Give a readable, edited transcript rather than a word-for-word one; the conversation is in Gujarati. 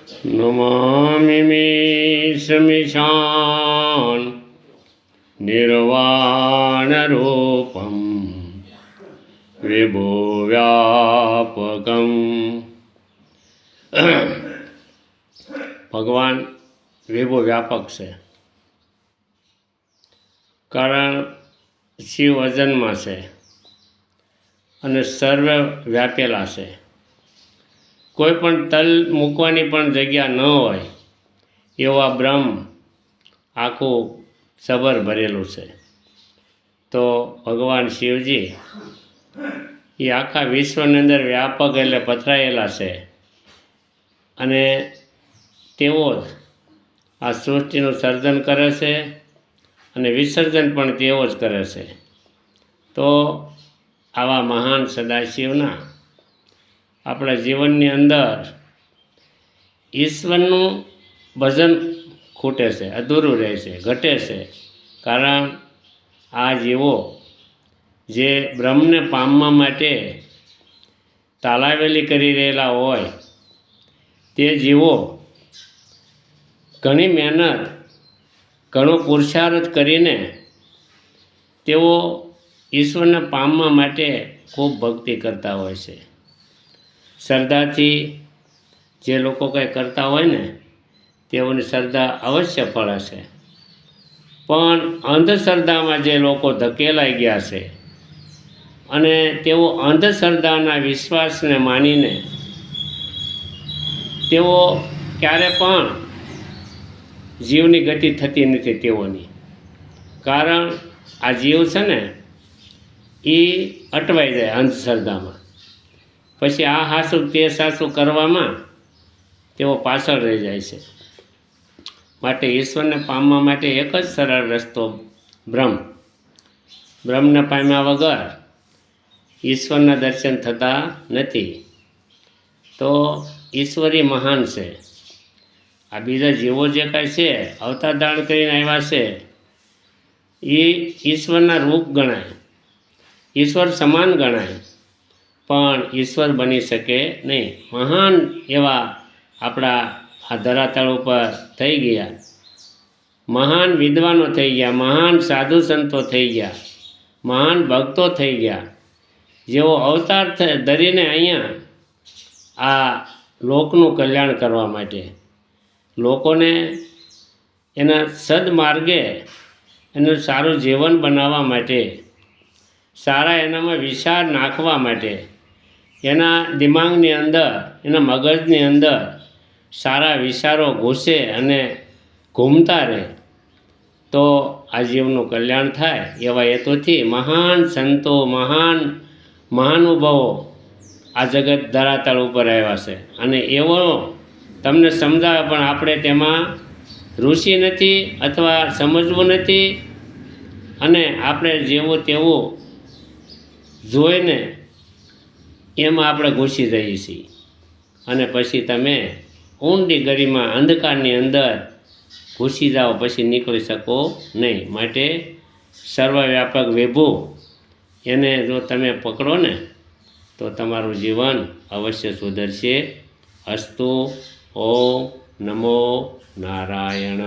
નમામિ સમિશાન નિર્વાણરૂપમ વિભો વ્યાપકમ. ભગવાન વિભો વ્યાપક છે, કારણ શિવ વજનમાં છે અને સર્વ વ્યાપેલા છે. કોઈ પણ તલ મૂકવાની પણ જગ્યા ન હોય એવા બ્રહ્મ આખું સબર ભરેલું છે. તો ભગવાન શિવજી એ આખા વિશ્વની અંદર વ્યાપક એટલે પથરાયેલા છે અને તેઓ આ સૃષ્ટિનું સર્જન કરે છે અને વિસર્જન પણ તેઓ જ કરે છે. તો આવા મહાન સદાશિવના આપણા જીવનની અંદર ઈશ્વરનું ભજન ખૂટે છે, અધૂરું રહે છે, ઘટે છે. કારણ આ જીવો જે બ્રહ્મને પામવા માટે તાલાવેલી કરી રહેલા હોય તે જીવો ઘણી મહેનત, ઘણો પુરુષાર્થ કરીને તેઓ ઈશ્વરને પામવા માટે ખૂબ ભક્તિ કરતા હોય છે. શ્રદ્ધાથી જે લોકો કંઈ કરતા હોય ને તેઓની શ્રદ્ધા અવશ્ય ફળે છે. પણ અંધશ્રદ્ધામાં જે લોકો ધકેલાઈ ગયા છે અને તેઓ અંધશ્રદ્ધાના વિશ્વાસને માનીને તેઓ ક્યારે પણ જીવની ગતિ થતી નથી તેઓની. કારણ આ જીવ છે ને એ અટવાઈ જાય અંધશ્રદ્ધામાં, પછી આ હાસું તે સાસું કરવામાં તેઓ પાછળ રહી જાય છે. માટે ઈશ્વરને પામવા માટે એક જ સરળ રસ્તો બ્રહ્મને પામ્યા વગર ઈશ્વરના દર્શન થતા નથી. તો ઈશ્વરી મહાન છે. આ બીજા જીવો જે કાંઈ છે અવતાર ધારણ કરીને આવ્યા છે એ ઈશ્વરના રૂપ ગણાય, ઈશ્વર સમાન ગણાય, પણ ઈશ્વર બની શકે નહીં. મહાન એવા આપણા આ ધરાતળ ઉપર થઈ ગયા, મહાન વિદ્વાનો થઈ ગયા, મહાન સાધુ સંતો થઈ ગયા, મહાન ભક્તો થઈ ગયા, જેઓ અવતાર ધરીને અહીંયા આ લોકનું કલ્યાણ કરવા માટે, લોકોને એના સદમાર્ગે એનું સારું જીવન બનાવવા માટે, સારા એનામાં વિચાર નાખવા માટે, એના દિમાગની અંદર, એના મગજની અંદર સારા વિચારો ઘૂસે અને ઘૂમતા રહે તો આ જીવનું કલ્યાણ થાય. એવા હેતુથી મહાન સંતો, મહાન મહાનુભાવો આ જગત ધરાતળ ઉપર આવ્યા છે. અને એવો તમને સમજાવે પણ આપણે તેમાં રુચિ નથી અથવા સમજવું નથી અને આપણે જેવું તેવું જોઈને એમાં આપણે ઘૂસી જઈએ છીએ અને પછી તમે ઊંડી ગરીમાં અંધકારની અંદર ઘૂસી જાઓ, પછી નીકળી શકો નહીં. માટે સર્વવ્યાપક વિભુ એને જો તમે પકડો ને તો તમારું જીવન અવશ્ય સુધરશે. અસ્તુ. ઓમ નમો નારાયણ.